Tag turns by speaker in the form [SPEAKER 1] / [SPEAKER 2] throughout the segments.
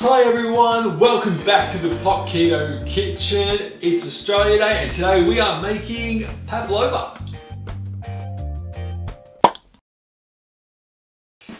[SPEAKER 1] Hi everyone, welcome back to the Pop Keto Kitchen. It's Australia Day and today we are making pavlova.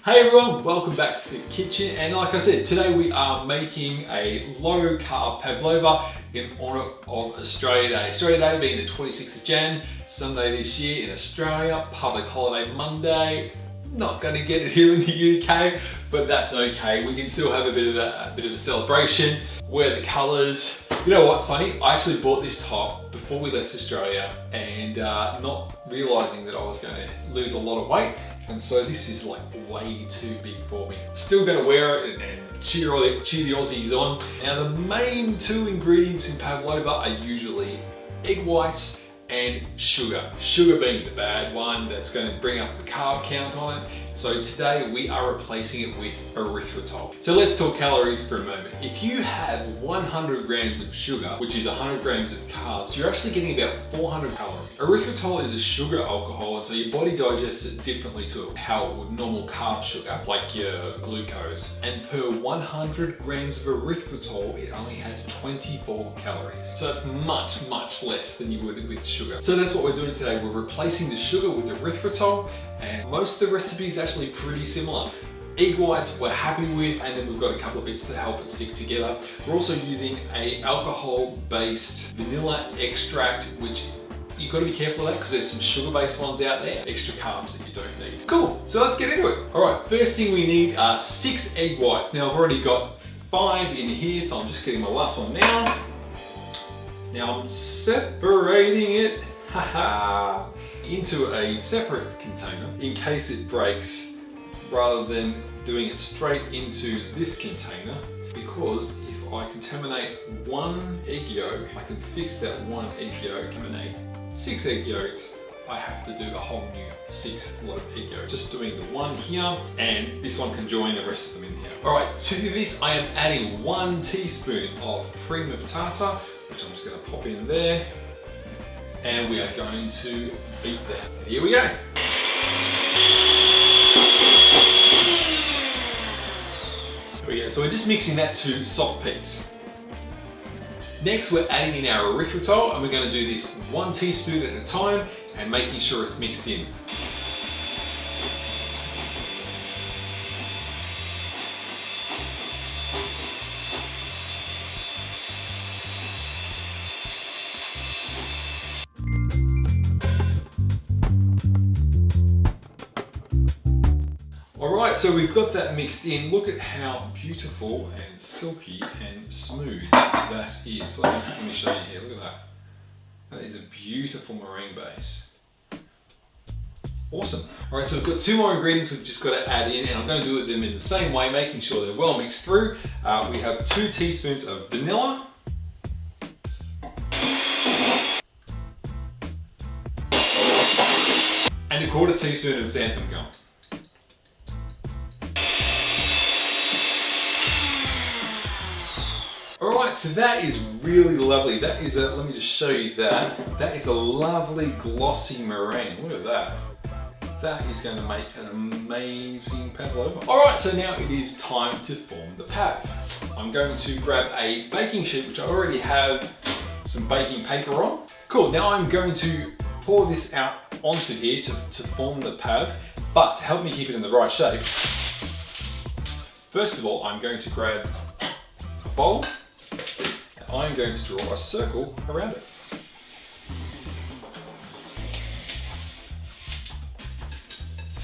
[SPEAKER 1] Hey everyone, welcome back to the kitchen, and like I said, today we are making a low carb pavlova in honour of Australia Day. Australia Day being the 26th of Jan, Sunday this year in Australia, public holiday Monday. Not going to get it here in the UK, but that's okay. We can still have a bit of a celebration. Wear the colours. You know what's funny? I actually bought this top before we left Australia, and not realising that I was going to lose a lot of weight. And so this is like way too big for me. Still gonna wear it and cheer the Aussies on. Now the main two ingredients in pavlova are usually egg whites and sugar. Sugar being the bad one that's going to bring up the carb count on it. So today we are replacing it with erythritol. So let's talk calories for a moment. If you have 100 grams of sugar, which is 100 grams of carbs, you're actually getting about 400 calories. Erythritol is a sugar alcohol, and so your body digests it differently to how it would normal carb sugar, like your glucose. And per 100 grams of erythritol, it only has 24 calories. So that's much, much less than you would with sugar. So that's what we're doing today. We're replacing the sugar with erythritol, and most of the recipes actually pretty similar. Egg whites we're happy with, and then we've got a couple of bits to help it stick together. We're also using a alcohol-based vanilla extract, which you've got to be careful of that because there's some sugar-based ones out there, extra carbs that you don't need. Cool, so let's get into it. All right, first thing we need are 6 egg whites. Now I've already got 5 in here, so I'm just getting my last one now. Now I'm separating it, into a separate container in case it breaks, rather than doing it straight into this container, because if I contaminate one egg yolk, I can fix that one egg yolk. Contaminate 6 egg yolks, I have to do a whole new 6 lot of egg yolks. Just doing the one here, and this one can join the rest of them in here. All right, to this I am adding 1 teaspoon of cream of tartar, which I'm just going to pop in there, and we are going to beat that. And here we go. There we go. So we're just mixing that to soft peaks. Next, we're adding in our erythritol, and we're going to do this 1 teaspoon at a time and making sure it's mixed in. Alright, so we've got that mixed in. Look at how beautiful and silky and smooth that is. Let me show you here, look at that. That is a beautiful meringue base. Awesome. Alright, so we've got 2 more ingredients we've just got to add in, and I'm going to do them in the same way, making sure they're well mixed through. We have 2 teaspoons of vanilla. And a 1/4 teaspoon of xanthan gum. Alright, so that is really lovely. That is a, let me just show you that. That is a lovely glossy meringue. Look at that. That is going to make an amazing pavlova. Alright, so now it is time to form the pav. I'm going to grab a baking sheet, which I already have some baking paper on. Cool, now I'm going to pour this out onto here to form the pav, but to help me keep it in the right shape, first of all, I'm going to grab a bowl. I'm going to draw a circle around it.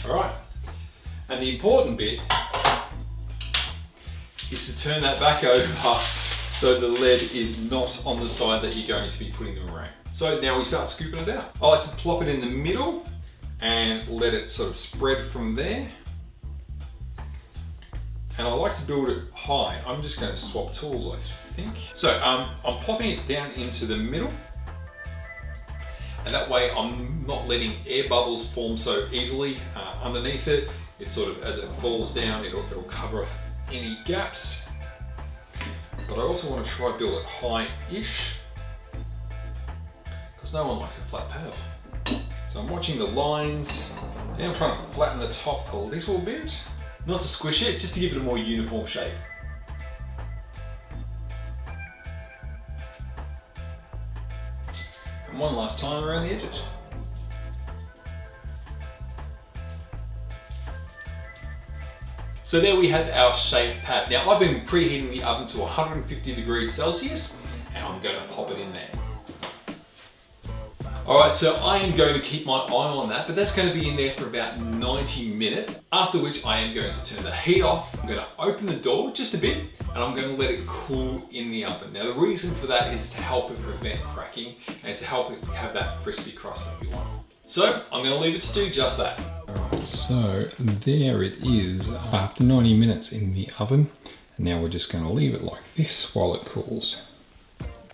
[SPEAKER 1] Alright, and the important bit is to turn that back over so the lead is not on the side that you're going to be putting the meringue. So now we start scooping it out. I like to plop it in the middle and let it sort of spread from there. And I like to build it high. I'm just going to swap tools, I think. So I'm popping it down into the middle, and that way I'm not letting air bubbles form so easily underneath it. It sort of, as it falls down, it'll cover any gaps. But I also want to try build it high-ish, because no one likes a flat pav. So I'm watching the lines, and I'm trying to flatten the top a little bit. Not to squish it, just to give it a more uniform shape. and one last time around the edges. So there we have our shaped pad. Now I've been preheating the oven to 150 degrees Celsius, and I'm going to pop it in there. Alright, so I am going to keep my eye on that, but that's going to be in there for about 90 minutes, after which I am going to turn the heat off. I'm going to open the door just a bit, and I'm going to let it cool in the oven. Now the reason for that is to help it prevent cracking, and to help it have that crispy crust that we want. So I'm going to leave it to do just that.
[SPEAKER 2] Alright, so there it is after 90 minutes in the oven. And now we're just going to leave it like this while it cools.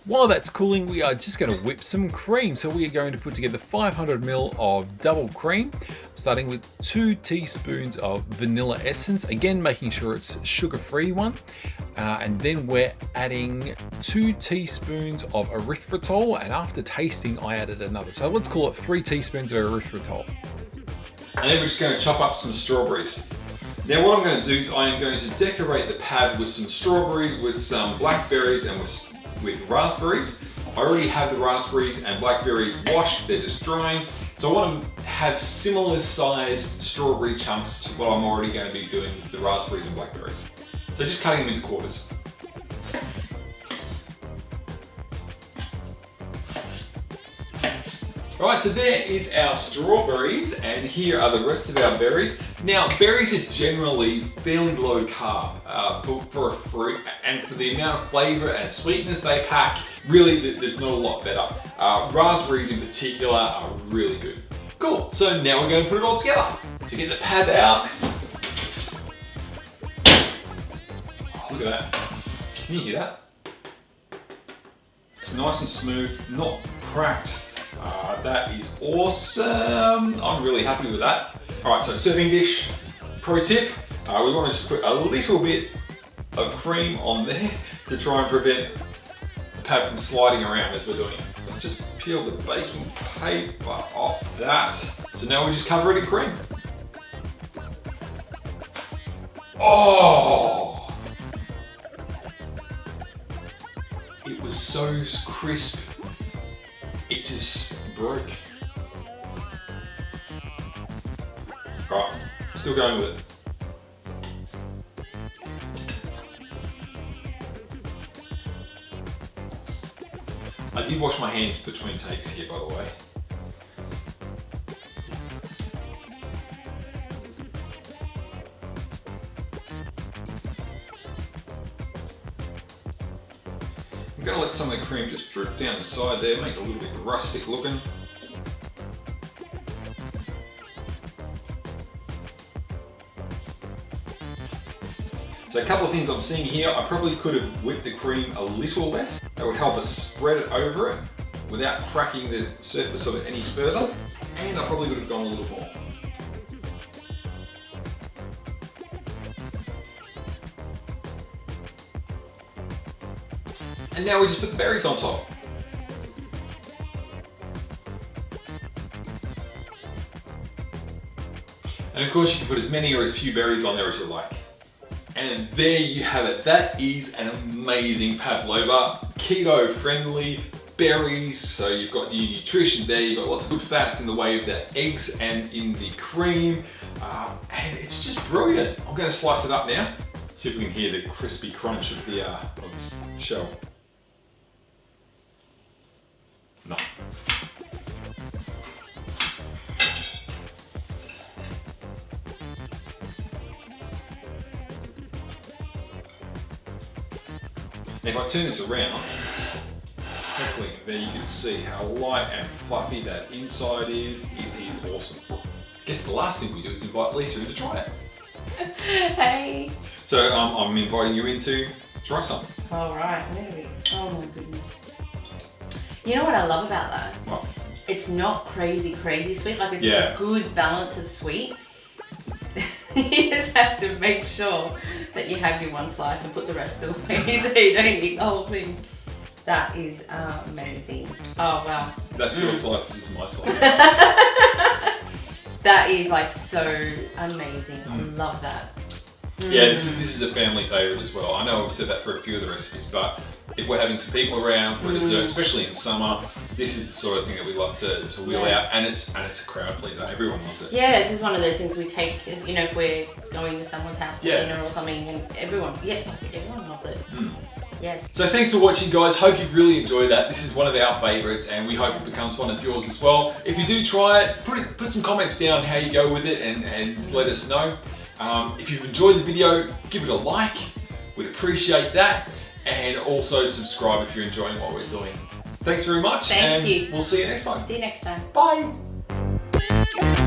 [SPEAKER 3] While that's cooling, we are just going to whip some cream. So we are going to put together 500 ml of double cream, starting with 2 teaspoons of vanilla essence, again making sure it's sugar-free one. And then we're adding 2 teaspoons of erythritol, and after tasting I added another. So let's call it 3 teaspoons of erythritol.
[SPEAKER 1] And then we're just going to chop up some strawberries. Now what I'm going to do is I am going to decorate the pad with some strawberries, with some blackberries, and with raspberries. I already have the raspberries and blackberries washed, they're just drying. So I want to have similar sized strawberry chunks to what I'm already going to be doing with the raspberries and blackberries. So just cutting them into quarters. Alright, so there is our strawberries, and here are the rest of our berries. Now, berries are generally fairly low carb for a fruit, and for the amount of flavour and sweetness they pack, really there's not a lot better. Raspberries in particular are really good. Cool, so now we're going to put it all together. To get the pad out. Oh, look at that. Can you hear that? It's nice and smooth, not cracked. That is awesome. I'm really happy with that. Alright, so serving dish. Pro tip, we want to just put a little bit of cream on there to try and prevent the pad from sliding around as we're doing it. Just peel the baking paper off that. So now we just cover it in cream. Oh! It was so crisp. It just broke. Right, still going with it. I did wash my hands between takes here, by the way. I'm going to let some of the cream just drip down the side there, make it a little bit rustic looking. So a couple of things I'm seeing here, I probably could have whipped the cream a little less. That would help us spread it over it without cracking the surface of it any further. And I probably would have gone a little more. And now we just put the berries on top. And of course you can put as many or as few berries on there as you like. And there you have it. That is an amazing pavlova, keto friendly, berries, so you've got your nutrition there, you've got lots of good fats in the way of the eggs and in the cream, and it's just brilliant. I'm going to slice it up now, see if we can hear the crispy crunch of this shell. No. Now if I turn this around, hopefully there you can see how light and fluffy that inside is. It is awesome. I guess the last thing we do is invite Lisa in to try it.
[SPEAKER 4] Hey!
[SPEAKER 1] So I'm inviting you in to try some.
[SPEAKER 4] Alright, oh my goodness. You know what I love about that?
[SPEAKER 1] What?
[SPEAKER 4] It's not crazy sweet, like it's
[SPEAKER 1] Yeah.
[SPEAKER 4] a good balance of sweet. You just have to make sure that you have your one slice and put the rest away so you don't eat the whole thing. That is amazing. Oh wow.
[SPEAKER 1] That's your slice, this is my slice.
[SPEAKER 4] That is like so amazing. I love that.
[SPEAKER 1] Yeah, this is a family favourite as well. I know I've said that for a few of the recipes, but if we're having some people around for a dessert, especially in summer, this is the sort of thing that we love to wheel out, and it's a crowd pleaser. Everyone loves it.
[SPEAKER 4] Yeah, this is one of those things we take, you know, if we're going to someone's house for dinner or something, and everyone loves it. Yeah.
[SPEAKER 1] So thanks for watching, guys. Hope you've really enjoyed that. This is one of our favourites, and we hope it becomes one of yours as well. If you do try it, put some comments down how you go with it, and let us know. If you've enjoyed the video, give it a like. We'd appreciate that. And also subscribe if you're enjoying what we're doing. Thanks very much.
[SPEAKER 4] Thank you.
[SPEAKER 1] We'll see you next time.
[SPEAKER 4] See you next time.
[SPEAKER 1] Bye.